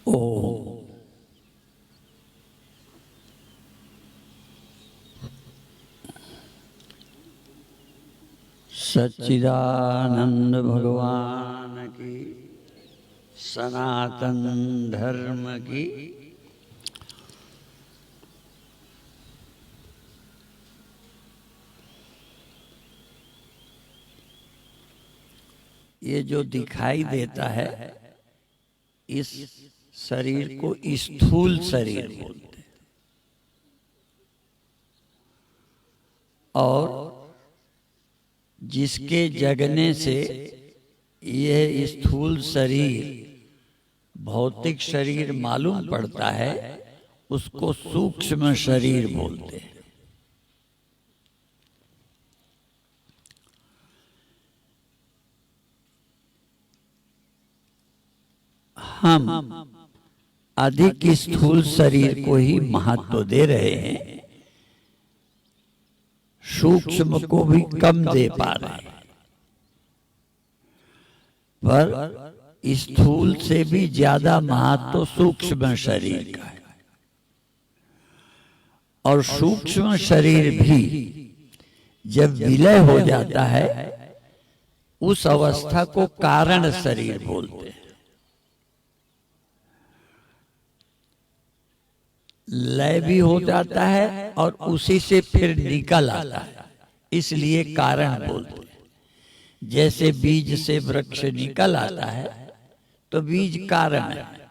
ओम। सच्चिदानंद भगवान की, सनातन धर्म की। ये जो दिखाई देता है इस शरीर को स्थूल शरीर बोलते हैं, और जिसके जगने से यह स्थूल शरीर भौतिक शरीर मालूम पड़ता है उसको सूक्ष्म शरीर बोलते हैं। हम अधिक स्थूल शरीर को ही महत्व दे रहे हैं, सूक्ष्म को भी कम दे पा रहे हैं। पर स्थूल से भी ज्यादा महत्व सूक्ष्म शरीर का है, और सूक्ष्म शरीर भी जब विलय हो जाता है उस अवस्था को कारण शरीर बोलते हैं। लय भी हो जाता है और उसी से फिर निकल आता है, इसलिए कारण बोलते हैं। जैसे बीज से वृक्ष निकल आता है तो बीज कारण है।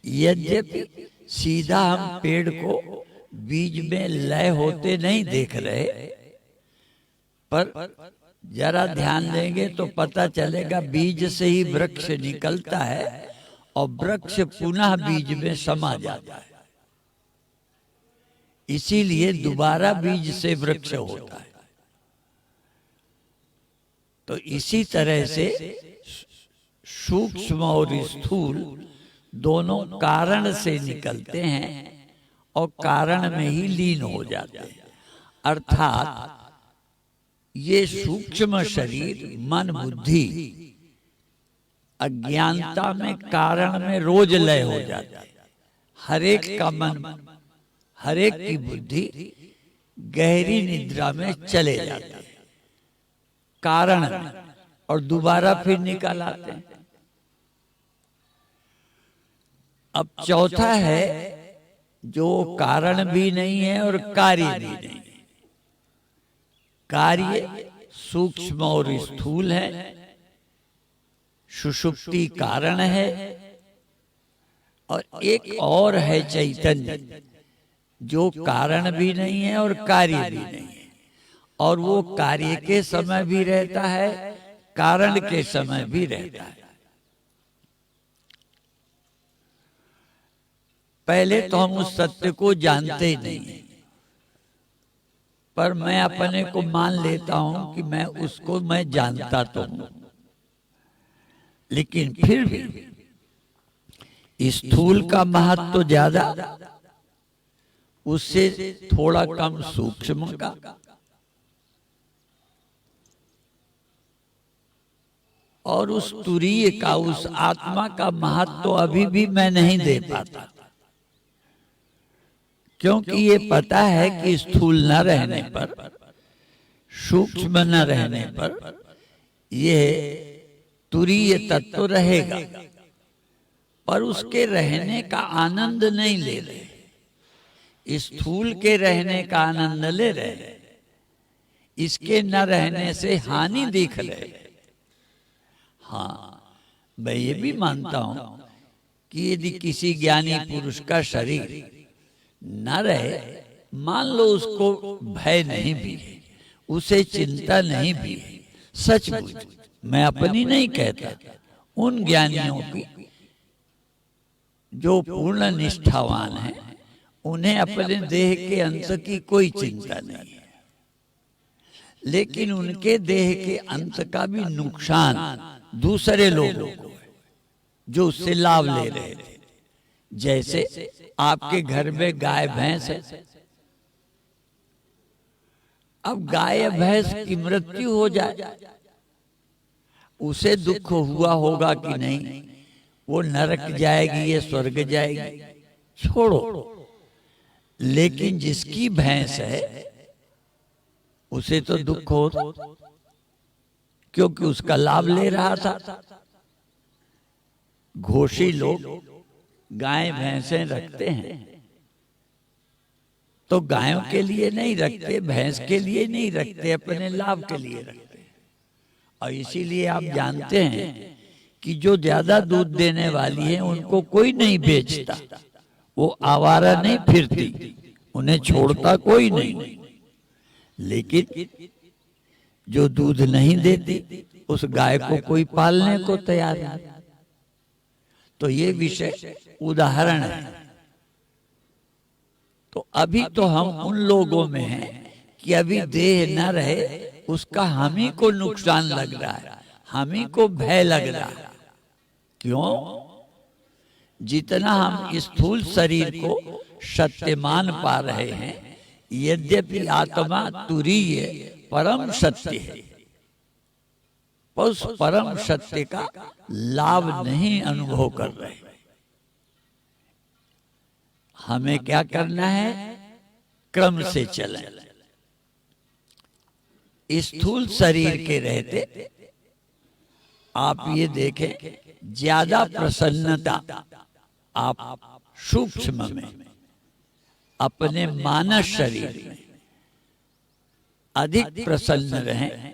यद्यपि सीधा हम पेड़ को बीज में लय होते नहीं देख रहे, पर जरा ध्यान देंगे तो पता चलेगा बीज से ही वृक्ष निकलता है और वृक्ष पुनः बीज में समा जाता है। इसीलिए दोबारा बीज से वृक्ष होता है। तो इसी तरह से सूक्ष्म और स्थूल दोनों कारण से निकलते हैं और कारण में ही लीन हो जाते हैं। अर्थात ये सूक्ष्म शरीर मन बुद्धि अज्ञानता में कारण में रोज लय हो जाता है। हरेक का मन, हरेक की बुद्धि गहरी निद्रा में चले जाते हैं कारण में, और दोबारा फिर निकल आते हैं। अब चौथा है जो कारण भी नहीं है और कार्य भी नहीं है। कार्य सूक्ष्म और स्थूल है, सुषुप्ति कारण है, और एक और है चैतन्य जो कारण भी नहीं है और कार्य भी नहीं है, और वो कार्य के समय भी रहता है, कारण के समय भी रहता है। पहले तो हम उस सत्य को जानते ही नहीं, पर मैं अपने को मान लेता हूं कि मैं जानता तो हूं, लेकिन फिर भी स्थूल का महत्व तो ज्यादा, उससे थोड़ा कम सूक्ष्म का, और उस तुरीय का, उस आत्मा का महत्व तो अभी भी मैं नहीं दे पाता, क्योंकि ये पता है कि स्थूल न रहने पर, सूक्ष्म न रहने पर ये तुरीय तत्व रहेगा, पर उसके रहने का आनंद नहीं ले रहे। स्थूल के रहने का आनंद ले रहे, इसके न रहने से हानि दिख रहे। हाँ, मैं ये भी मानता हूं कि यदि किसी ज्ञानी पुरुष का शरीर न रहे, मान लो उसको भय नहीं भी है, उसे चिंता नहीं भी है, सचमुच मैं अपनी नहीं कहता, उन ज्ञानियों की जो पूर्ण निष्ठावान है, उन्हें अपने देह के अंत की कोई चिंता नहीं है, लेकिन उनके देह के अंत का भी नुकसान दूसरे लोगों को है जो उससे लाभ ले रहे थे। जैसे आपके घर में गाय भैंस है, अब गाय भैंस की मृत्यु हो जाए, उसे दुख हुआ होगा कि नहीं, वो नरक जाएगी ये स्वर्ग जाएगी, छोड़ो। लेकिन जिसकी भैंस है उसे तो दुख हो, क्योंकि उसका लाभ ले रहा था। घोषी लोग गाय भैंसें रखते हैं तो गायों के लिए नहीं रखते, भैंस के लिए नहीं रखते, अपने लाभ के लिए रखते हैं। और इसीलिए आप जानते हैं कि जो ज्यादा दूध देने वाली है उनको कोई नहीं बेचता, वो आवारा नहीं फिरती, उन्हें छोड़ता कोई नहीं। लेकिन जो दूध नहीं देती उस गाय को कोई पालने को तैयार नहीं। तो ये विषय उदाहरण है। तो अभी तो हम उन लोगों में हैं कि अभी देह न रहे, उसका हम ही को नुकसान लग रहा है, हम ही को भय लग रहा है। क्यों? जितना हम स्थूल शरीर को सत्यमान पा रहे हैं, यद्यपि आत्मा तुरीय परम सत्य है, उस परम सत्य का लाभ नहीं अनुभव कर रहे। हमें क्या करना है? क्रम से चलें। स्थूल शरीर के रहते आप ये देखें, ज्यादा प्रसन्नता आप सूक्ष्म में अपने मानस शरीर में अधिक प्रसन्न रहें।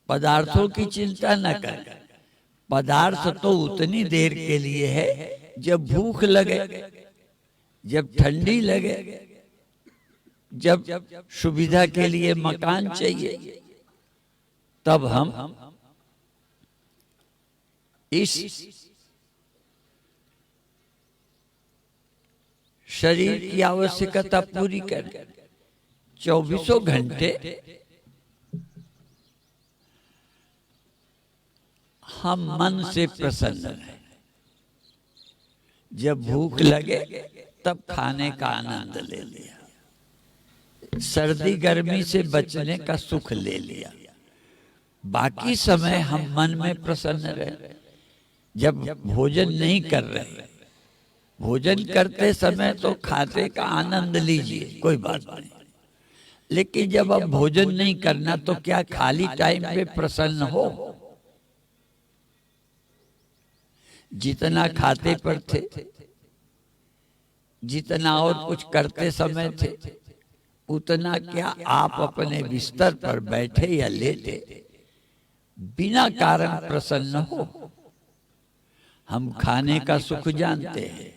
पदार्थों की चिंता न करें। पदार्थ तो उतनी देर के लिए है जब भूख लगे, जब ठंडी लगे, जब सुविधा के लिए मकान चाहिए, तब हम इस शरीर की आवश्यकता पूरी करें। 24 घंटे हम मन से प्रसन्न रहें। जब भूख लगे तब खाने का आनंद ले लिया, सर्दी गर्मी से बचने का सुख ले लिया। बाकी समय हम मन में प्रसन्न रहे। जब भोजन नहीं कर रहे, भोजन करते समय तो खाते का आनंद लीजिए, कोई बात नहीं। लेकिन जब अब भोजन नहीं करना तो क्या खाली टाइम पे प्रसन्न हो? जितना खाते पर थे, जितना और कुछ करते समय थे, उतना क्या आप अपने बिस्तर पर बैठे या लेटे बिना कारण प्रसन्न हो? हम खाने का सुख जानते हैं,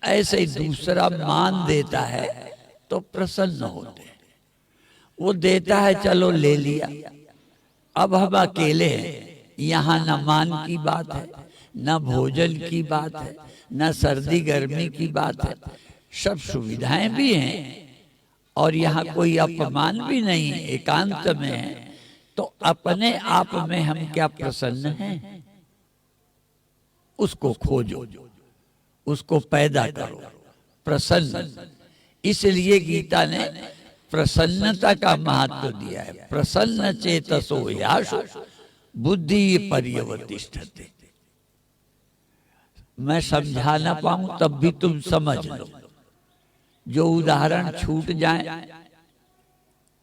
ऐसे ही दूसरा मान देता है तो प्रसन्न होते हैं। वो देता है, चलो ले लिया। अब हम अकेले हैं, यहाँ न मान की बात है, न भोजन की बात है, न सर्दी गर्मी की बात है। सब सुविधाएं भी हैं और यहाँ कोई अपमान भी नहीं है, एकांत में है। तो अपने आप में हम क्या प्रसन्न हैं? उसको खोजो, उसको पैदा करो, प्रसन्न। इसलिए गीता ने प्रसन्नता का महत्व दिया है। प्रसन्न चेतसो याशु बुद्धि पर्यवतिष्ठते। मैं समझा ना पाऊं तब भी तुम समझ लो। जो उदाहरण छूट जाए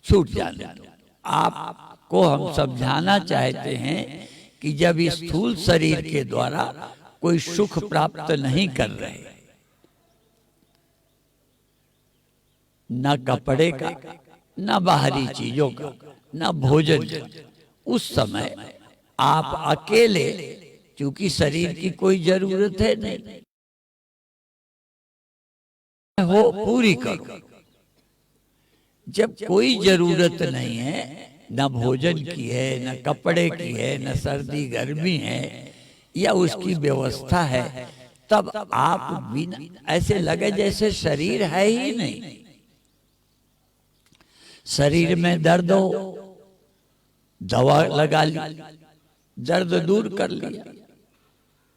छूट जाने दो। आपको हम समझाना चाहते हैं कि जब इस स्थूल शरीर के द्वारा कोई सुख प्राप्त नहीं कर रहे, न कपड़े का, न बाहरी चीजों का, न भोजन का, उस समय आप अकेले, क्योंकि शरीर की कोई जरूरत है नहीं, हो पूरी करो। जब कोई जरूरत नहीं है, न भोजन की है, न कपड़े की है, न सर्दी गर्मी है या उसकी व्यवस्था है, तब आप बिना ऐसे लगे जैसे शरीर है ही नहीं। शरीर में दर्द हो, दवा लगा ली, दर्द दूर कर लिया।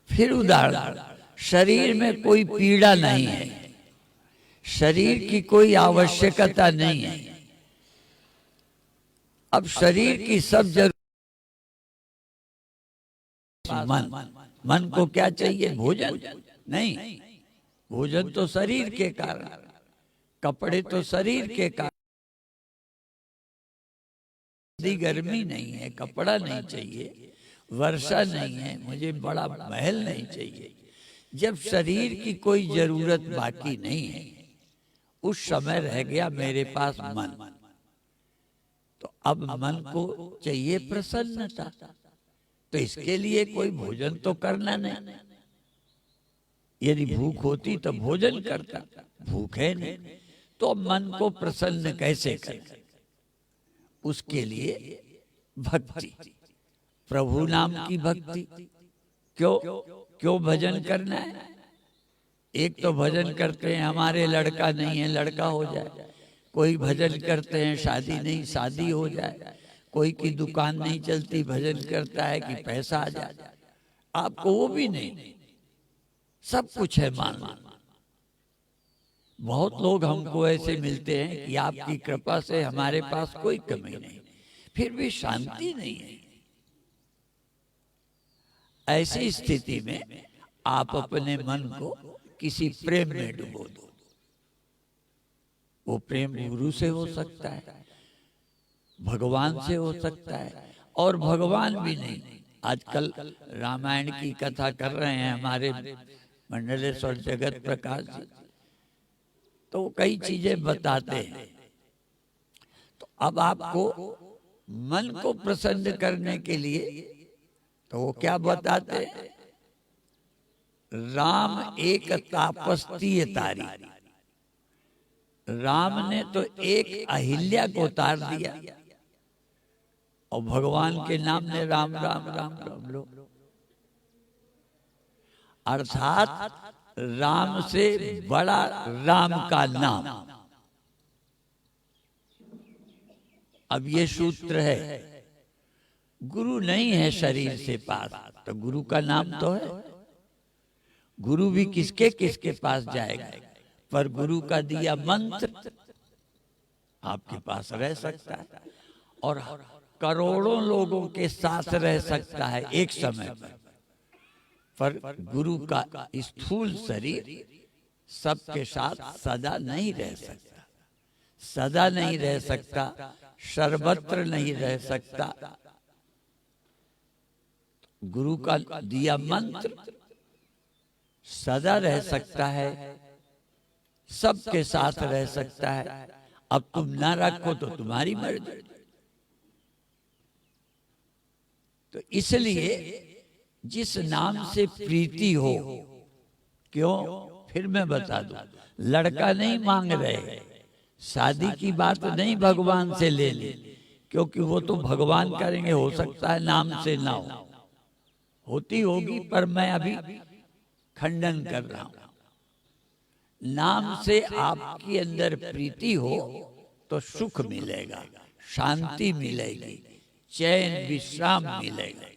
फिर उदाहरण, शरीर में कोई पीड़ा नहीं है, शरीर की कोई आवश्यकता नहीं है। अब शरीर की सब जरूरत मन। मन को क्या चाहिए? भोजन नहीं, भोजन तो शरीर के कारण, कपड़े तो शरीर के कारण, गर्मी नहीं है, कपड़ा नहीं चाहिए, वर्षा नहीं है, मुझे बड़ा महल नहीं चाहिए। जब शरीर की कोई जरूरत बाकी नहीं है, उस समय रह गया मेरे पास मन। तो अब मन को चाहिए प्रसन्नता, तो इसके लिए कोई भोजन तो करना नहीं। यदि भूख होती तो भोजन करता, भूख है नहीं, तो मन को प्रसन्न कैसे करें? उसके लिए भक्ति, प्रभु नाम की भक्ति। क्यों भजन करना है? एक तो भजन करते हैं हमारे लड़का नहीं है, लड़का हो जाए। कोई भजन करते हैं शादी नहीं, शादी हो जाए। कोई की दुकान नहीं चलती, भजन करता है कि पैसा आ जाए। आपको वो भी नहीं, सब कुछ है मान। बहुत लोग हमको ऐसे मिलते हैं कि आपकी कृपा से हमारे पास कोई कमी नहीं, फिर भी शांति नहीं है। ऐसी स्थिति में आप अपने मन को किसी प्रेम में डुबो दो। वो प्रेम गुरु से हो सकता है, भगवान से हो सकता है, और भगवान भी नहीं। आजकल रामायण की कथा कर रहे हैं हमारे मंडलेश्वर जगत प्रकाश जी, तो कई चीजें बताते हैं। तो अब आपको मन को प्रसन्न करने के लिए तो वो क्या बताते हैं? राम एक तापस्तीय तारी। राम ने तो एक अहिल्या को तार दिया, और भगवान के नाम ने राम राम राम राम लो। अर्थात राम से बड़ा राम का नाम। अब ये सूत्र है, गुरु नहीं है शरीर से पास, तो गुरु का नाम तो है। गुरु भी किसके किसके पास जाएगा, पर गुरु का दिया मंत्र आपके पास रह सकता है, और करोड़ों लोगों के साथ रह सकता है एक समय पर गुरु का स्थूल शरीर सबके साथ सदा नहीं रह सकता, सदा नहीं रह सकता, सर्वत्र नहीं रह सकता। गुरु का दिया मंत्र सदा रह सकता है, सबके साथ रह सकता है। अब तुम ना रखो तो तुम्हारी मर्जी। तो इसलिए जिस नाम से प्रीति हो, क्यों, फिर मैं बता दूं, लड़का नहीं मांग रहे, शादी की बात नहीं भगवान से ले ले, क्योंकि वो तो भगवान करेंगे, हो सकता है नाम से ना हो, होती होगी, पर मैं अभी खंडन कर रहा हूं। नाम से आपके अंदर प्रीति हो तो सुख मिलेगा, शांति मिलेगी, चैन विश्राम मिलेगा।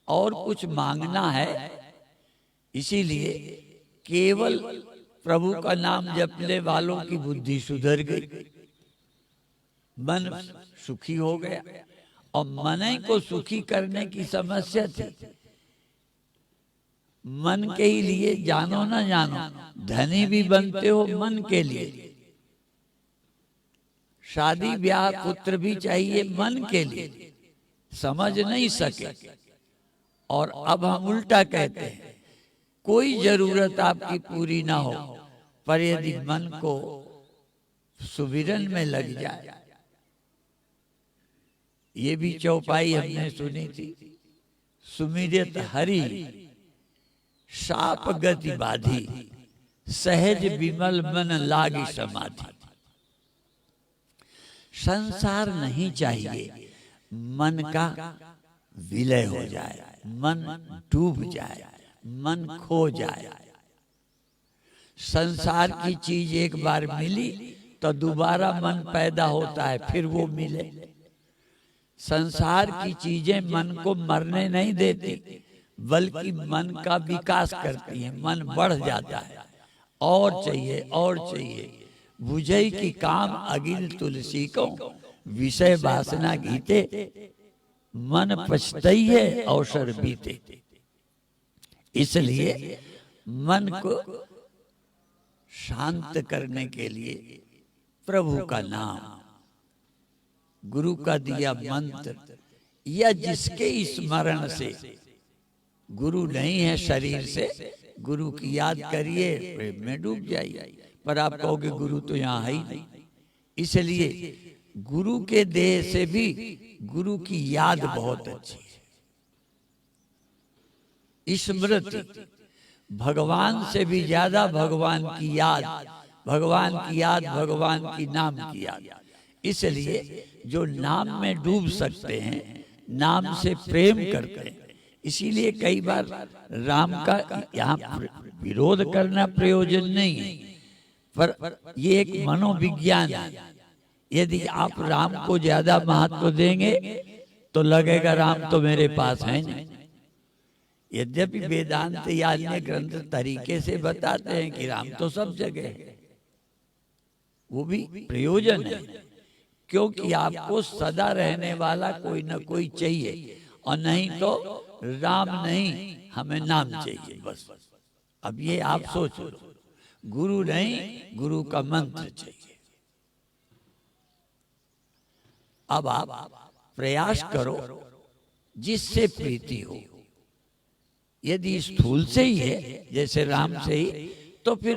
और कुछ मांगना है, इसीलिए केवल प्रभु का नाम जपने वालों की बुद्धि सुधर गई, मन सुखी हो गया। और मन को सुखी करने की समस्या थी। मन के ही लिए जानो ना जानो, धनी भी बनते हो मन के लिए, शादी ब्याह पुत्र भी चाहिए मन के लिए, समझ नहीं सके। और अब हम उल्टा कहते हैं, कोई जरूरत आपकी पूरी ना हो, पर यदि मन को सुमिरन में लग जाए। ये भी चौपाई हमने सुनी थी, सुमिरत हरि शाप गति बाधी, सहज विमल मन लागी समाधि। संसार नहीं चाहिए, मन का विलय हो जाए, मन डूब जाए, मन खो जाए। संसार की चीज एक बार मिली तो दोबारा मन पैदा होता है, फिर वो मिले। संसार की चीजें मन को मरने नहीं देती, बल्कि मन का विकास करती हैं, मन बढ़ जाता है, और चाहिए और चाहिए। बुझई की काम अगिल तुलसी को, विषय वासना गीते। मन पछतई है अवसर बीते। इसलिए मन को शांत करने के लिए प्रभु का नाम, गुरु का दिया मंत्र, या जिसके स्मरण से, गुरु नहीं है शरीर से, गुरु की याद करिए, प्रेम में डूब जाइए। पर आप कहोगे गुरु तो यहाँ है ही नहीं। इसलिए गुरु के देह से भी गुरु की याद बहुत अच्छी है। स्मृति, भगवान से भी ज्यादा भगवान की याद, भगवान की याद, भगवान की नाम की याद। इसलिए जो नाम में डूब सकते हैं, नाम से प्रेम करते हैं। इसीलिए कई बार राम का यहाँ विरोध करना प्रयोजन नहीं है, पर ये एक मनोविज्ञान है। यदि आप राम को ज्यादा महत्व देंगे तो लगेगा राम तो मेरे पास है नहीं। यद्यपि वेदांत या अन्य ग्रंथ तरीके से बताते हैं कि राम तो सब जगह है, वो भी प्रयोजन है, क्योंकि आपको सदा रहने वाला कोई ना कोई चाहिए, और नहीं तो राम नहीं, हमें नाम चाहिए बस। अब ये आप सोचो, गुरु नहीं, गुरु का मंत्र चाहिए। अब आप प्रयास करो जिससे प्रीति हो। यदि स्थूल से ही है, जैसे राम से ही, तो फिर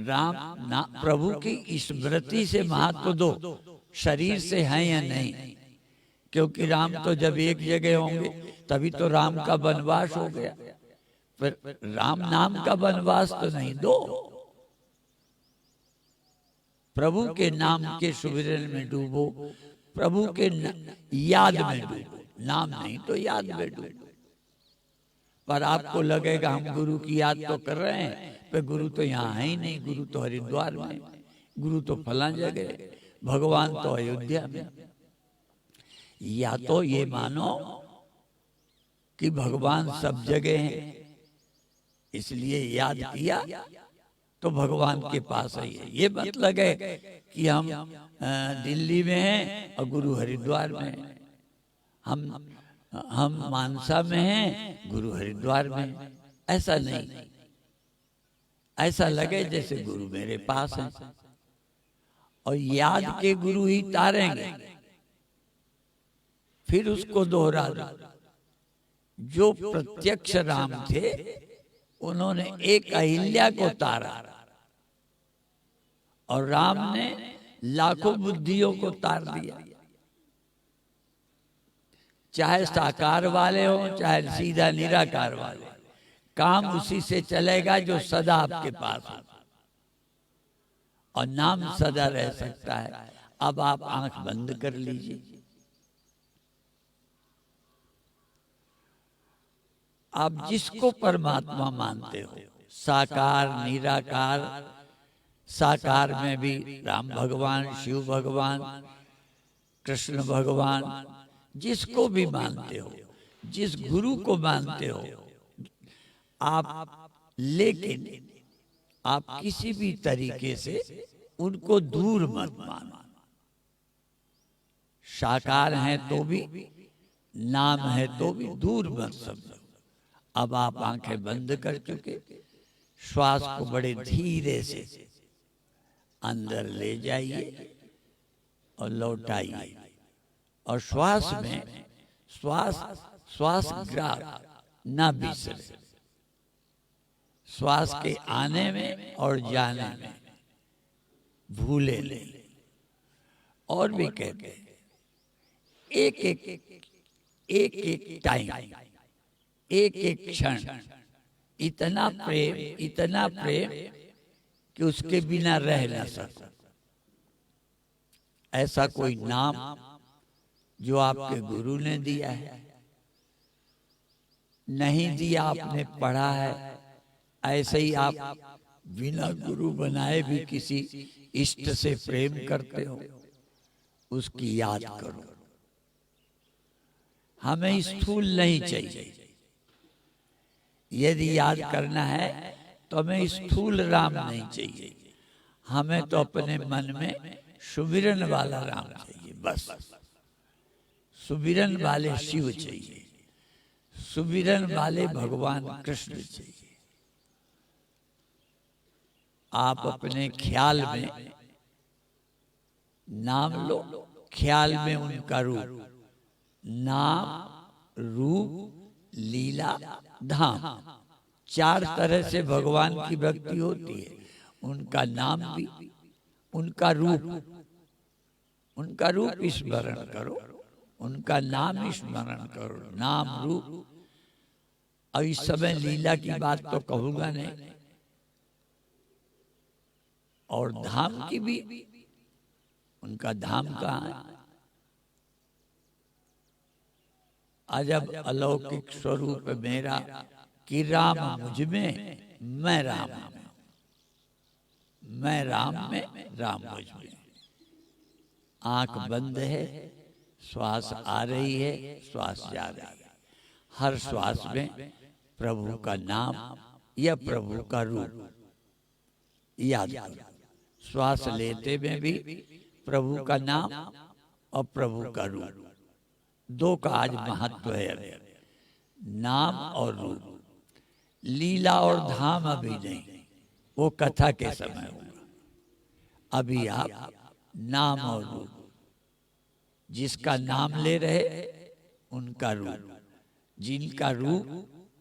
राम ना प्रभु की स्मृति से महत्व दो, शरीर से है या नहीं। क्योंकि राम तो जब एक जगह होंगे तभी तो राम का वनवास हो गया, पर राम नाम का वनवास तो नहीं दो। प्रभु के नाम के सुमिरन में डूबो, प्रभु के याद में डूबो, नाम नहीं तो याद में डूबो। पर आपको लगेगा हम गुरु की याद तो कर रहे हैं, पर गुरु तो यहाँ है ही नहीं, गुरु तो हरिद्वार में, गुरु तो फला जगह, भगवान तो अयोध्या में। या तो ये मानो कि भगवान सब जगह हैं, इसलिए याद किया तो भगवान के पास ही है। ये मत लगे कि हम दिल्ली में हैं और गुरु हरिद्वार में हैं, हम मानसा में हैं, गुरु हरिद्वार में हैं। ऐसा नहीं, ऐसा लगे जैसे गुरु मेरे पास है। और याद के गुरु ही तारेंगे। फिर उसको दोहरा दो, जो प्रत्यक्ष राम थे उन्होंने एक अहिल्या को तारा, और राम ने लाखों बुद्धियों को तार दिया। चाहे साकार वाले हो, चाहे सीधा निराकार वाले, काम उसी से चलेगा जो सदा आपके पास है, और नाम सदा रह सकता है। अब आप आंख बंद कर लीजिए। आप जिसको परमात्मा मानते हो, साकार निराकार, साकार में भी राम भगवान, शिव भगवान, कृष्ण भगवान, जिसको भी मानते हो, जिस गुरु को मानते हो आप, लेकिन आप किसी भी तरीके से उनको दूर मत मानो। साकार है तो भी, नाम है तो भी दूर मत समझो। अब आप आंखें बंद कर चुके, श्वास को बड़े धीरे से अंदर ले जाइए और लौटाइए, और श्वास में श्वास ग्राफ ना बिसरे। श्वास के आने में और जाने में भूले ले। और भी कहते हैं, एक एक टाइम, एक एक क्षण इतना प्रेम कि उसके बिना रह न सको। ऐसा कोई नाम जो आपके गुरु ने दिया है, नहीं दिया, आपने पढ़ा है, ऐसे ही आप बिना गुरु बनाए भी किसी इष्ट से प्रेम करते हो, उसकी याद करो। हमें स्थूल नहीं चाहिए। यदि याद करना है तो हमें स्थूल राम नहीं चाहिए, हमें तो अपने मन में सुमिरन वाला राम चाहिए बस। सुमिरन वाले शिव चाहिए, सुमिरन वाले भगवान कृष्ण चाहिए। आप अपने ख्याल में नाम लो, ख्याल में उनका रूप, नाम रूप लीला धाम, चार तरह से भगवान की भक्ति होती है। उनका नाम भी, उनका रूप स्मरण करो, उनका नाम स्मरण करो, नाम रूप। अब इस समय लीला की बात तो कहूंगा नहीं, और धाम की भी। उनका धाम कहाँ है? अजब अलौकिक स्वरूप मेरा, कि राम मुझ में मैं राम में, मैं राम में राम मुझ में। आंख बंद है, श्वास आ रही है, श्वास जा रही है। हर श्वास में प्रभु का नाम या प्रभु का रूप याद करो। श्वास लेते में भी प्रभु का नाम और प्रभु का रूप, दो का आज महत्व है, नाम और रूप। लीला और धाम अभी नहीं, वो कथा के समय होगा। अभी आप नाम और रूप, जिसका नाम ले रहे उनका रूप, जिनका रूप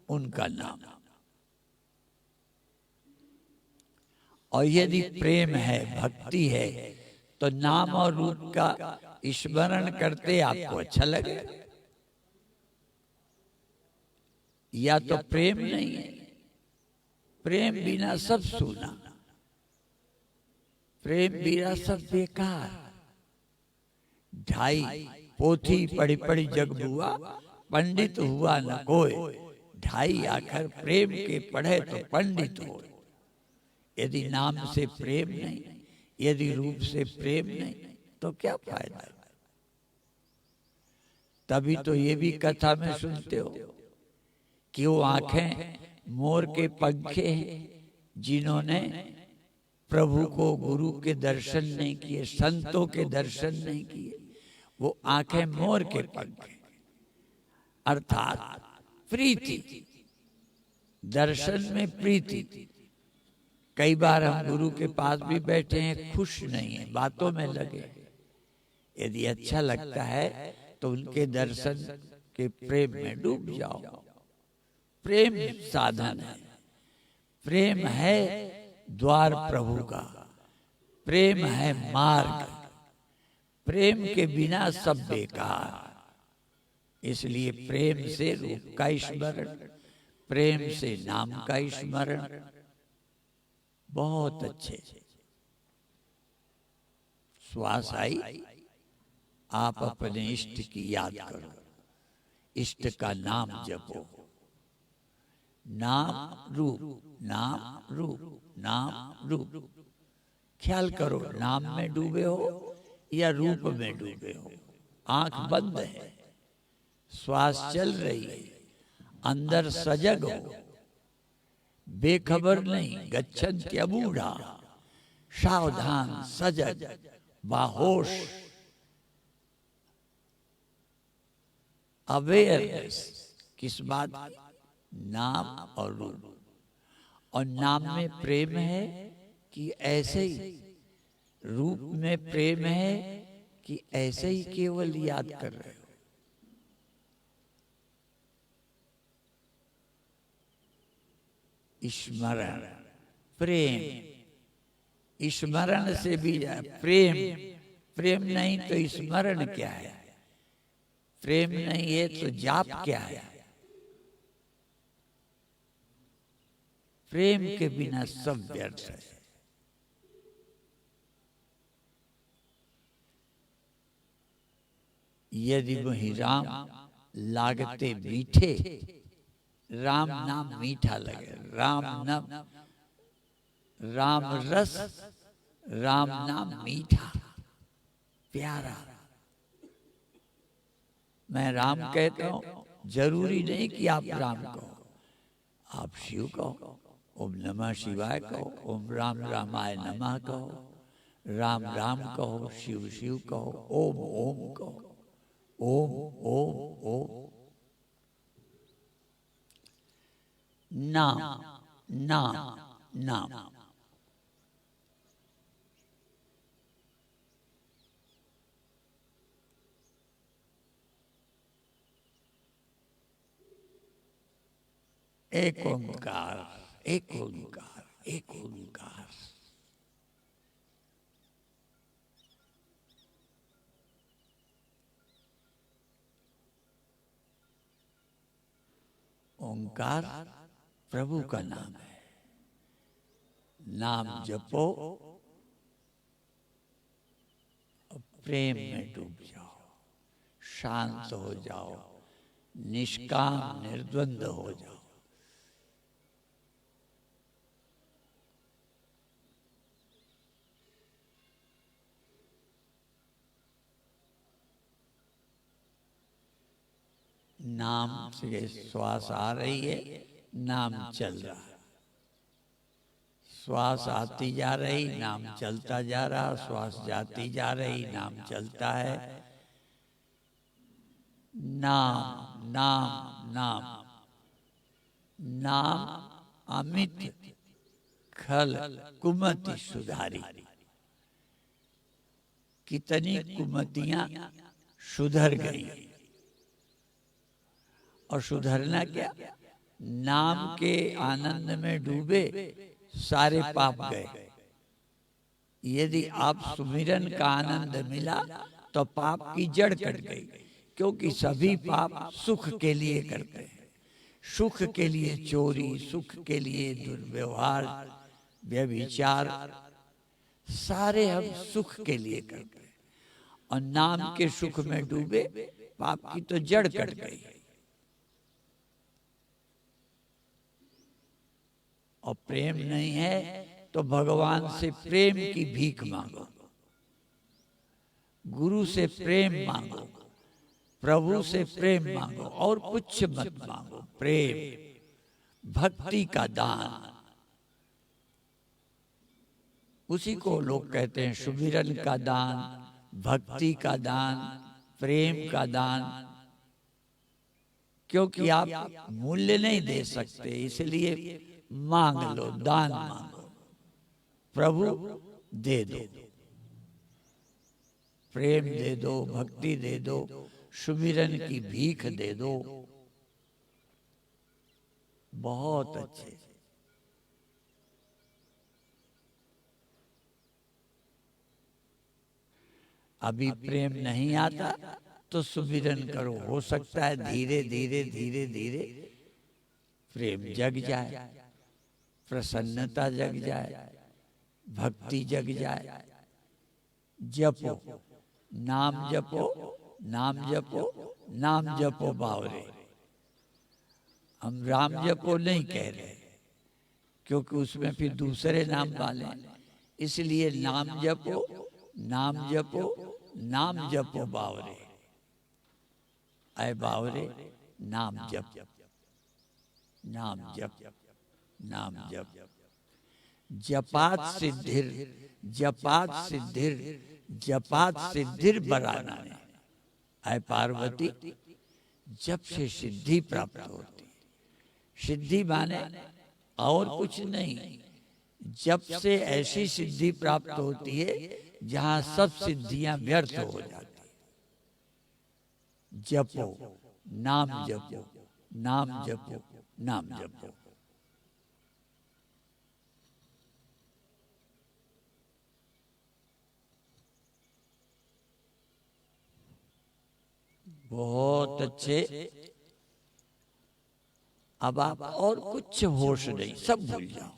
उनका नाम। और यदि प्रेम है, भक्ति है, तो नाम और रूप का स्मरण करते आपको अच्छा लगे। या तो प्रेम नहीं है, प्रेम बिना सब सूना, प्रेम बिना सब बेकार। ढाई पोथी पढ़ी पढ़ी जग बुआ, पंडित हुआ न कोई। ढाई आखर प्रेम के पढ़े तो पंडित हो। यदि नाम से प्रेम नहीं, यदि रूप से प्रेम नहीं, तो क्या फायदा? तभी तो ये भी कथा में सुनते हो कि वो आंखें मोर के पंखे हैं, जिन्होंने प्रभु को, गुरु के दर्शन नहीं किए, संतों के दर्शन नहीं किए, वो आंखें मोर के पंखे। अर्थात प्रीति, दर्शन में प्रीति। कई बार हम गुरु के पास भी बैठे हैं, खुश नहीं है, बातों में लगे। यदि अच्छा लगता है तो उनके दर्शन के प्रेम में डूब जाओ। प्रेम साधन है, प्रेम है द्वार प्रभु का, प्रेम है मार्ग। प्रेम के बिना सब बेकार। इसलिए प्रेम से रूप का स्मरण, प्रेम से नाम का स्मरण। बहुत अच्छे। श्वास आई, आप अपने इष्ट की याद करो, इष्ट का नाम जपो। नाम रूप, नाम रूप, नाम रूप। ख्याल करो, नाम में डूबे हो या रूप में डूबे हो। आंख बंद है, श्वास चल रही है, अंदर सजग हो, बेखबर नहीं। गच्छन्ति अमूढ़ा, सावधान, सजग, बाहोश, अवेयरनेस। किस बात की? नाम और रूप। और नाम में प्रेम है कि ऐसे ही, रूप में प्रेम है कि ऐसे ही केवल याद कर रहे हो। स्मरण, प्रेम। स्मरण से भी प्रेम, प्रेम नहीं तो स्मरण क्या है? प्रेम नहीं है तो जाप क्या है? प्रेम के बिना सब व्यर्थ है। यदि वही राम लागते मीठे, राम नाम मीठा लगे, राम नाम, राम रस, राम नाम मीठा प्यारा। मैं राम कहता हूं, जरूरी नहीं कि आप राम कहो, आप शिव कहो, ओम नमः शिवाय कहो, ओम राम रामाय नमः कहो, राम राम कहो, शिव शिव कहो, ओम ओम कहो। ओम ओम ओम। नाम नाम नाम। एक ओंकार, एक ओंकार, एक ओंकार। ओंकार प्रभु का नाम है। नाम जपो, प्रेम में डूब जाओ, शांत हो जाओ, निष्काम निर्द्वंद हो जाओ। नाम से श्वास आ रही है, नाम चल रहा है। श्वास आती जा रही, नाम चलता जा रहा, श्वास जाती जा रही, नाम चलता है। नाम नाम नाम। नाम अमित खल कुमति सुधारी। कितनी कुमतियां सुधर गई। और सुधरना क्या? नाम के आनंद में डूबे, सारे पाप गए। यदि आप सुमिरन का आनंद मिला तो पाप की जड़ कट गई। क्योंकि सभी पाप सुख के लिए करते हैं। सुख के लिए चोरी, सुख के लिए दुर्व्यवहार, व्यभिचार, सारे हम सुख के लिए करते हैं। और नाम के सुख में डूबे, पाप की तो जड़ कट गई। और प्रेम नहीं है तो भगवान से प्रेम की भीख मांगो, गुरु से प्रेम मांगो, प्रभु से प्रेम मांगो, और कुछ मत मांगो। प्रेम भक्ति का दान, उसी को लोग कहते हैं सुमिरन का दान, भक्ति का दान, प्रेम का दान। क्योंकि आप मूल्य नहीं दे सकते, इसलिए मांग लो, दान मांगो, प्रभु दे दो। प्रेम दे दो, भक्ति दे दो, सुमिरन की भीख दे दो। बहुत अच्छे। अभी प्रेम नहीं आता तो सुमिरन करो, हो सकता है धीरे धीरे धीरे धीरे प्रेम जग जाए, प्रसन्नता जग जाए, भक्ति जग जाए। जपो, नाम जपो, नाम जपो, नाम जपो बावरे। हम राम जपो नहीं कह रहे, क्योंकि उसमें फिर दूसरे नाम वाले। इसलिए नाम जपो, नाम जपो, नाम जपो बावरे। ऐ बावरे, नाम जप, नाम जप, नाम जप। जपात सिद्धिर, जपात सिद्धिर, जपात सिद्धिर बराना। ऐ पार्वती, जप से सिद्धि प्राप्त होती। सिद्धि माने और कुछ नहीं, जप से ऐसी सिद्धि प्राप्त होती है जहां सब सिद्धियां व्यर्थ हो जाती। जपो, नाम जपो, नाम जपो, नाम जपो। बहुत अच्छे। अब आप और कुछ होश नहीं, सब भूल जाओ।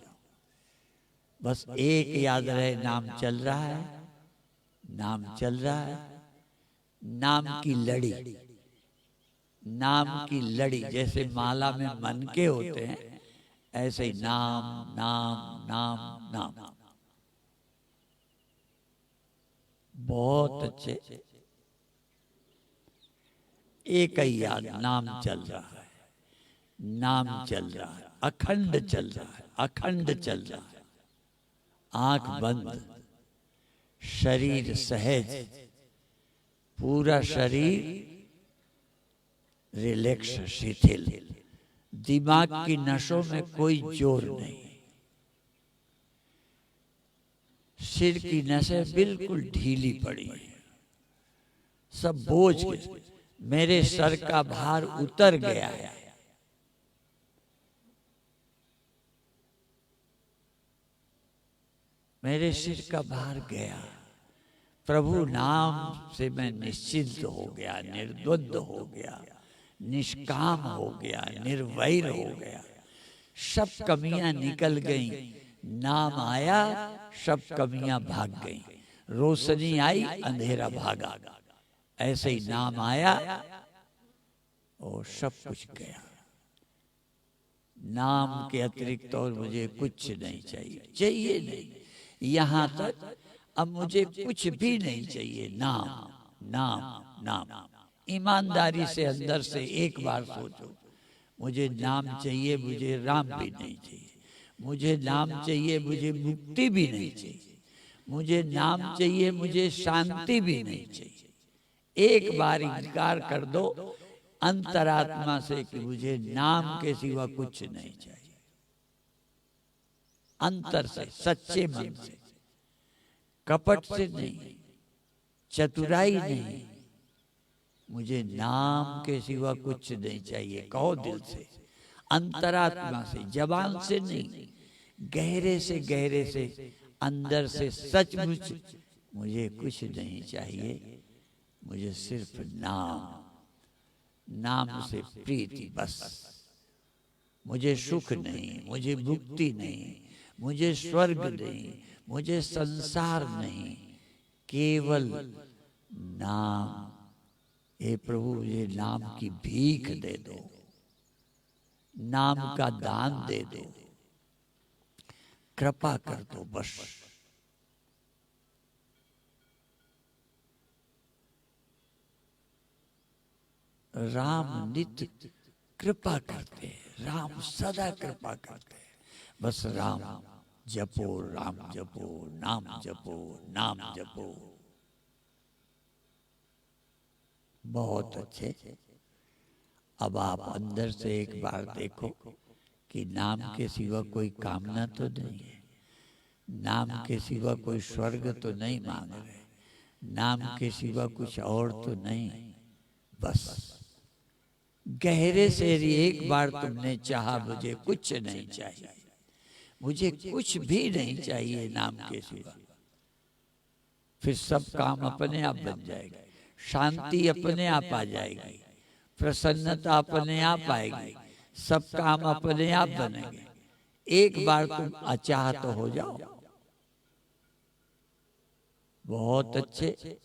बस एक याद रहे, नाम चल रहा है, नाम चल रहा है। नाम की लड़ी, नाम की लड़ी, जैसे माला में मनके होते हैं, ऐसे ही नाम नाम नाम नाम। बहुत अच्छे। एक ही याद, नाम चल रहा है, नाम चल रहा है, अखंड चल रहा है, अखंड चल रहा है। आंख बंद, शरीर सहज, पूरा शरीर रिलैक्स, शिथिल, दिमाग की नसों में कोई जोर नहीं, सिर की नसें बिल्कुल ढीली पड़ी हैं, सब बोझ के, मेरे सर का भार उतर गया है। मेरे सिर का भार गया, प्रभु नाम से मैं निश्चिंत हो गया, निर्द्वंद हो गया, निष्काम हो गया, निर्वैर हो गया, सब कमियां निकल गईं, नाम आया सब कमियां भाग गईं, रोशनी आई अंधेरा भागा, ऐसे ही नाम आया और सब कुछ गया। नाम के अतिरिक्त और मुझे कुछ नहीं चाहिए, चाहिए नहीं, यहां तक अब मुझे कुछ भी नहीं चाहिए। नाम नाम नाम, ईमानदारी से अंदर से एक बार सोचो, मुझे नाम चाहिए, मुझे राम भी नहीं चाहिए, मुझे नाम चाहिए, मुझे मुक्ति भी नहीं चाहिए, मुझे नाम चाहिए, मुझे शांति भी नहीं चाहिए। एक बार इनकार कर दो अंतरात्मा से कि मुझे नाम के सिवा कुछ नहीं चाहिए, अंतर से, सच्चे मन से, कपट से नहीं, चतुराई नहीं, मुझे नाम के सिवा कुछ नहीं चाहिए। कहो दिल से, अंतरात्मा से, जबान से नहीं, गहरे से अंदर से सचमुच मुझे कुछ नहीं चाहिए, मुझे सिर्फ नाम, नाम से प्रीति बस। मुझे सुख नहीं, मुझे मुक्ति नहीं, मुझे स्वर्ग नहीं, मुझे संसार नहीं, केवल नाम। हे प्रभु मुझे नाम की भीख दे दो, नाम का दान दे दो, कृपा कर दो बस। राम नित्य कृपा करते हैं, राम सदा कृपा करते हैं, बस राम जपो, राम जपो, नाम जपो, नाम जपो। बहुत अच्छे। अब आप अंदर से एक बार देखो कि नाम के सिवा कोई कामना तो नहीं है, नाम के सिवा कोई स्वर्ग तो नहीं मांग रहे, नाम के सिवा कुछ और तो नहीं, बस गहरे से एक बार तुमने चाहा मुझे कुछ नहीं चाहिए, मुझे कुछ भी नहीं चाहिए नाम के सिवा, फिर सब काम अपने आप बन जाएगा, शांति अपने आप आ जाएगी, प्रसन्नता अपने आप आएगी, सब काम अपने आप बनेंगे। एक बार तुम अचाह तो हो जाओ। बहुत अच्छे।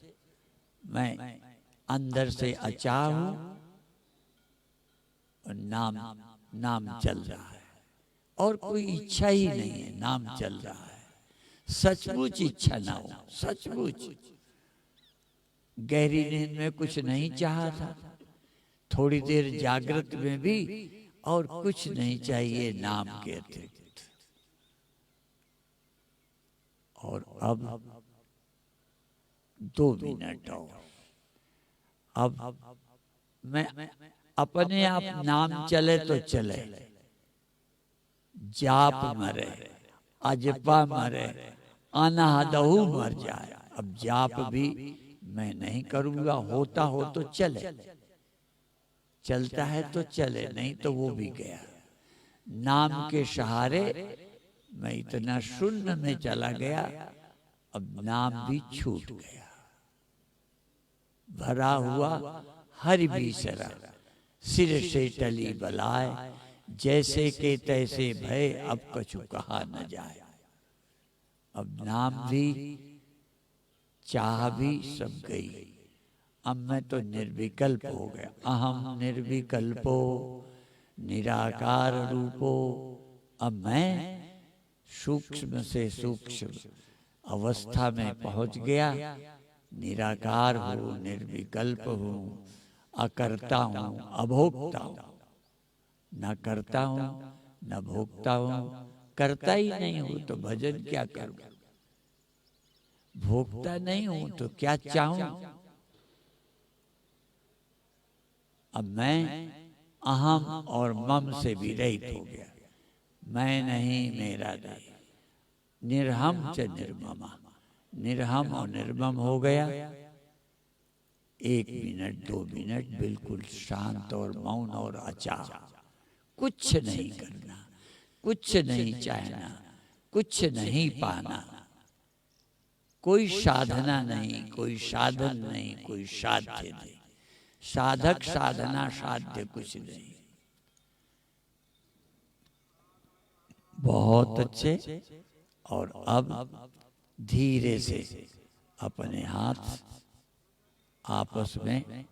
मैं अंदर से अचाह हूं और नाम चल रहा है और कोई इच्छा ही नहीं है, नाम चल रहा है। सचमुच इच्छा ना हो, सचमुच गहरी नींद में कुछ नहीं चाहा था, थोड़ी देर जागृत में भी और कुछ नहीं चाहिए नाम के अतिरिक्त। और अब 2 मिनट और, अब मैं अपने आप नाम चले तो चले, जाप मरे, अजपा मरे, अनाहदहू मर जाए। अब जाप भी मैं नहीं करूंगा, होता हो तो चले, चलता है तो चले, नहीं तो वो भी गया। नाम के सहारे मैं इतना शून्य में चला गया, अब नाम भी छूट गया। भरा हुआ हरि बिसरा, सिर से टली बलाए, जैसे के तैसे भय अब कछु कहा न जाए। अब नाम भी, चाह भी सब गई, अब मैं तो निर्विकल्प हो गया। अहम निर्विकल्पो निराकार रूपो। अब मैं सूक्ष्म से सूक्ष्म अवस्था में पहुंच गया, निराकार हूँ, निर्विकल्प हूँ, अकर्ता हूँ, अभोक्ता हूँ, न करता हूँ न भोगता हूँ। करता ही नहीं हूँ तो भजन क्या करूँ, भोगता नहीं हूँ तो क्या चाहूं। अब मैं अहम और मम से भी रहित हो गया। मैं नहीं, मेरा नहीं। निर्हम च निर्ममा, निर्हम और निर्मम हो गया। 1 मिनट 2 मिनट बिल्कुल शांत और मौन और अचार, कुछ नहीं करना, कुछ नहीं चाहना, कुछ नहीं पाना, कोई साधना नहीं, कोई साधन नहीं, कोई साध्य नहीं। साधक साधना साध्य कुछ नहीं। बहुत अच्छे। और अब धीरे से अपने हाथ आपस में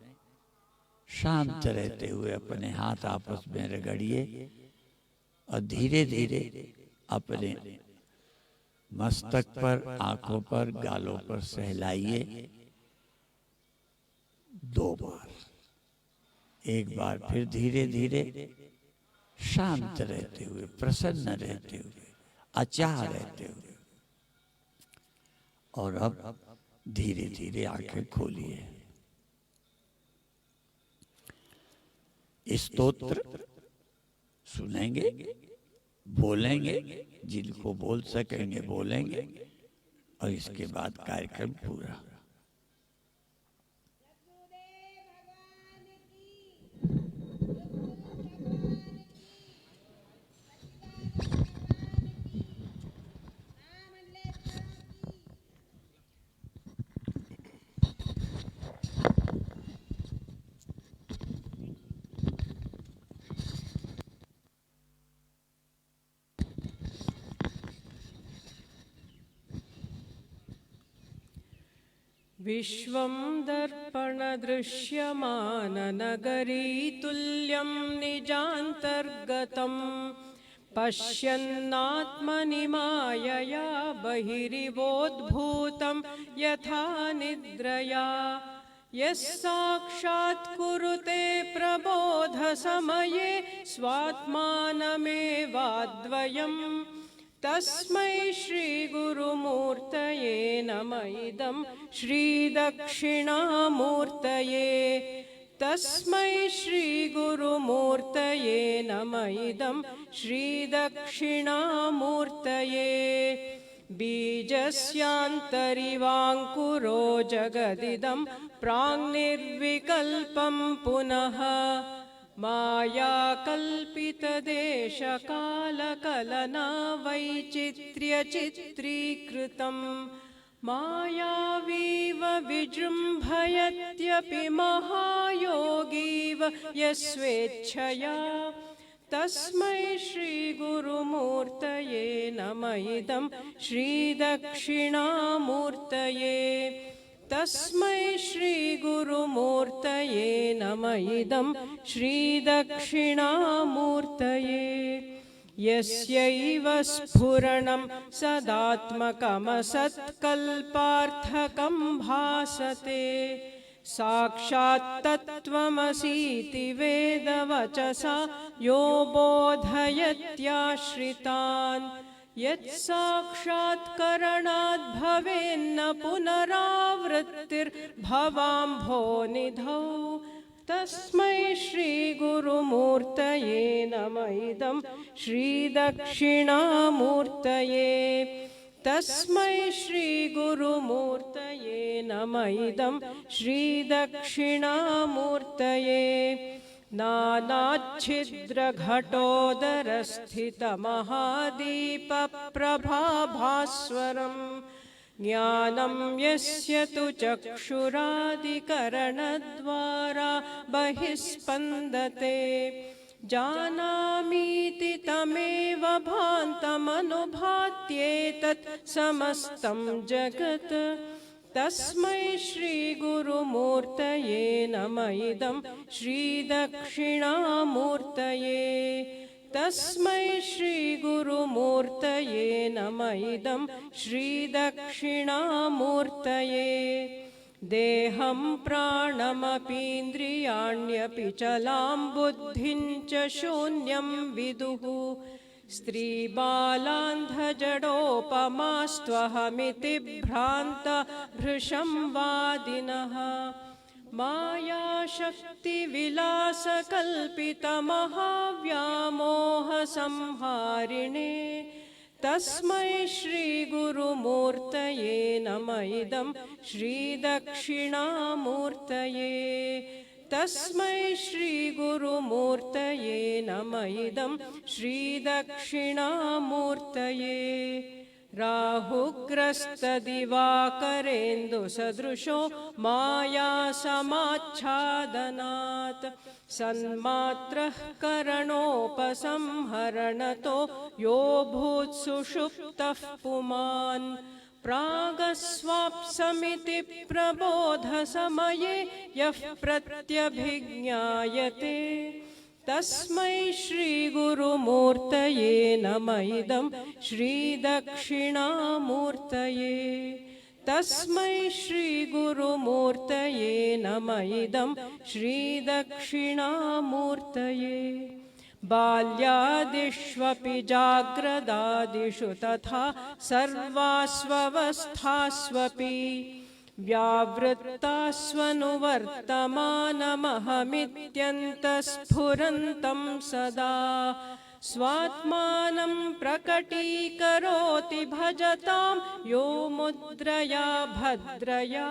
शांत रहते हुए अपने हाथ आपस में रगड़िए और धीरे धीरे अपने मस्तक पर, आंखों पर, गालों पर सहलाइए 2 बार। एक बार फिर धीरे धीरे शांत रहते हुए, प्रसन्न रहते हुए, अचाह रहते हुए। और अब धीरे धीरे आंखें खोलिए। स्तोत्र सुनेंगे, बोलेंगे, जिनको बोल सकेंगे बोलेंगे, और इसके बाद कार्यक्रम पूरा। विश्वं दर्पणदृश्यमाननगरीतुल्यं निजान्तर्गतं पश्यन्नात्मनि मायया बहिरिवोद्भूतं यथा निद्रया। यः साक्षात् कुरुते प्रबोधसमये स्वात्मानमेवाद्वयम् तस्मै श्रीगुरुमूर्तये नमः इदं श्रीदक्षिणामूर्तये। तस्मै श्रीगुरुमूर्तये नमः इदं श्रीदक्षिणामूर्तये। बीजस्यान्तरिवाङ्कुरो जगदिदं प्राङ्निर्विकल्पं पुनः मायाकल्पितदेशकालकलना वैचित्र्यचित्रीकृतं मायावीव विजृम्भयत्यपि महायोगीव यस्वेच्छया। तस्मै श्रीगुरुमूर्तये नमः इदं श्रीदक्षिणामूर्तये। तस्मै श्रीगुरुमूर्तये नमः इदं श्रीदक्षिणामूर्तये। यस्यैव स्फुरणं सदात्मकमसत्कल्पार्थकं भासते साक्षात् तत्त्वमसीति वेदवचसा यो बोधयत्याश्रितान्। यत्साक्षात्करणात् भवेन्न पुनरावृत्तिर्भवाम्भोनिधौ। तस्मै श्रीगुरुमूर्तये नमः इदं श्रीदक्षिणामूर्तये। तस्मै श्रीगुरुमूर्तये नमः इदं श्रीदक्षिणामूर्तये। नानाच्छिद्रघटोदरस्थितमहादीपप्रभाभास्वरं ज्ञानं यस्य तु चक्षुरादिकरणद्वारा बहिस्पन्दते जानामीति तमेव भान्तमनुभात्येतत् समस्तं जगत्। तस्मै श्रीगुरुमूर्तये नमः इदं श्रीदक्षिणामूर्तये। तस्मै श्रीगुरुमूर्तये नमः इदं श्रीदक्षिणामूर्तये। देहं प्राणमपीन्द्रियाण्यपि चलां बुद्धिं च शून्यं विदुः स्त्रीबालान्धजडोपमास्त्वहमिति भ्रान्ता भृशं वादिनः मायाशक्तिविलासकल्पितमहाव्यामोहसंहारिणे तस्मै श्रीगुरुमूर्तये नमः इदं श्रीदक्षिणामूर्तये तस्मै श्रीगुरुमूर्तये नमः इदं श्रीदक्षिणामूर्तये राहुग्रस्तदिवाकरेन्दुसदृशो मायासमाच्छादनात् सन्मात्रः करणोपसंहरणतो यो भूत्सुषुप्तः पुमान् प्रागस्वाप्समिति प्रबोधसमये यः प्रत्यभिज्ञायते तस्मै श्रीगुरुमूर्तये नमः इदं श्रीदक्षिणामूर्तये तस्मै श्रीगुरुमूर्तये नमः इदं श्रीदक्षिणामूर्तये बाल्यादिष्वपि जाग्रदादिषु तथा सर्वास्वस्थास्वपि व्यावृत्तास्वनुवर्तमानमहमित्यन्तस्फुरन्तं सदा स्वात्मानं प्रकटीकरोति भजतां यो मुद्रया भद्रया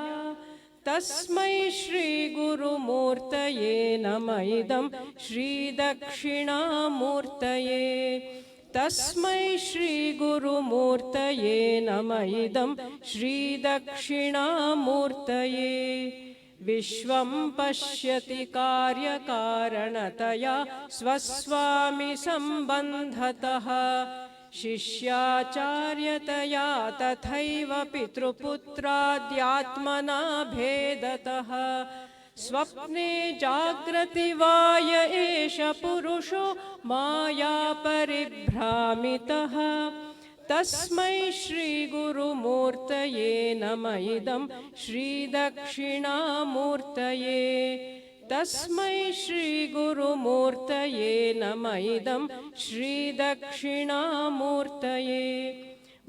तस्मै श्रीगुरुमूर्तये नमः इदं श्रीदक्षिणामूर्तये तस्मै श्रीगुरुमूर्तये नमः इदं श्रीदक्षिणामूर्तये विश्वं पश्यति कार्यकारणतया स्वस्वामि सम्बन्धतः शिष्याचार्यतया तथैव पितृपुत्राद्यात्मना भेदतः स्वप्ने जाग्रति वा य एष पुरुषो मायापरिभ्रामितः तस्मै श्रीगुरुमूर्तये नमः इदं श्रीदक्षिणामूर्तये तस्मै श्रीगुरुमूर्तये नमः इदं श्रीदक्षिणामूर्तये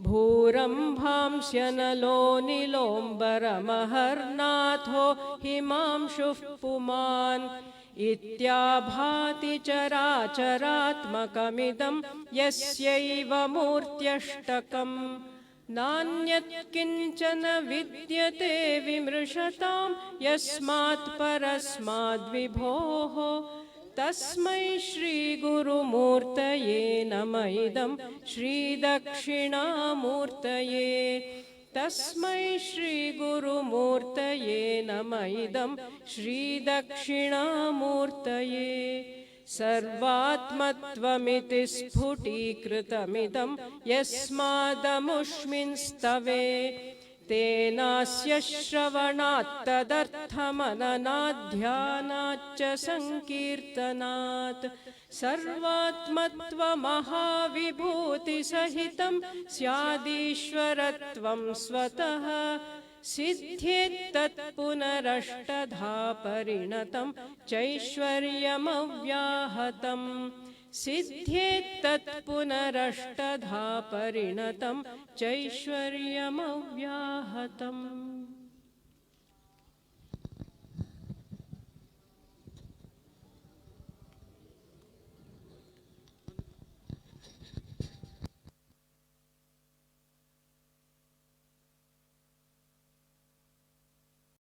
भूरम्भांस्यनलो नीलोऽम्बरमहर्नाथो हिमांशुः पुमान् इत्याभाति चराचरात्मकमिदं यस्यैव मूर्त्यष्टकम् नान्यत् किञ्चन विद्यते विमृशतां यस्मात् परस्माद्विभोः तस्मै श्रीगुरुमूर्तये नमः इदं श्रीदक्षिणामूर्तये तस्मै श्रीगुरुमूर्तये नमः इदं श्रीदक्षिणामूर्तये सर्वात्मत्वमिति स्फुटीकृतमिदं यस्मादमुष्मिंस्तवे तेनास्य श्रवणात् तदर्थमननाध्यानाच्च संकीर्तनात् सर्वात्मत्वमहाविभूतिसहितं स्यादीश्वरत्वं स्वतः सिद्ध्येत्तत्पुनरष्टधा परिणतं चैश्वर्यमव्याहतं सिद्ध्येत्तत्पुनरष्टधा परिणतं चैश्वर्यमव्याहतम्।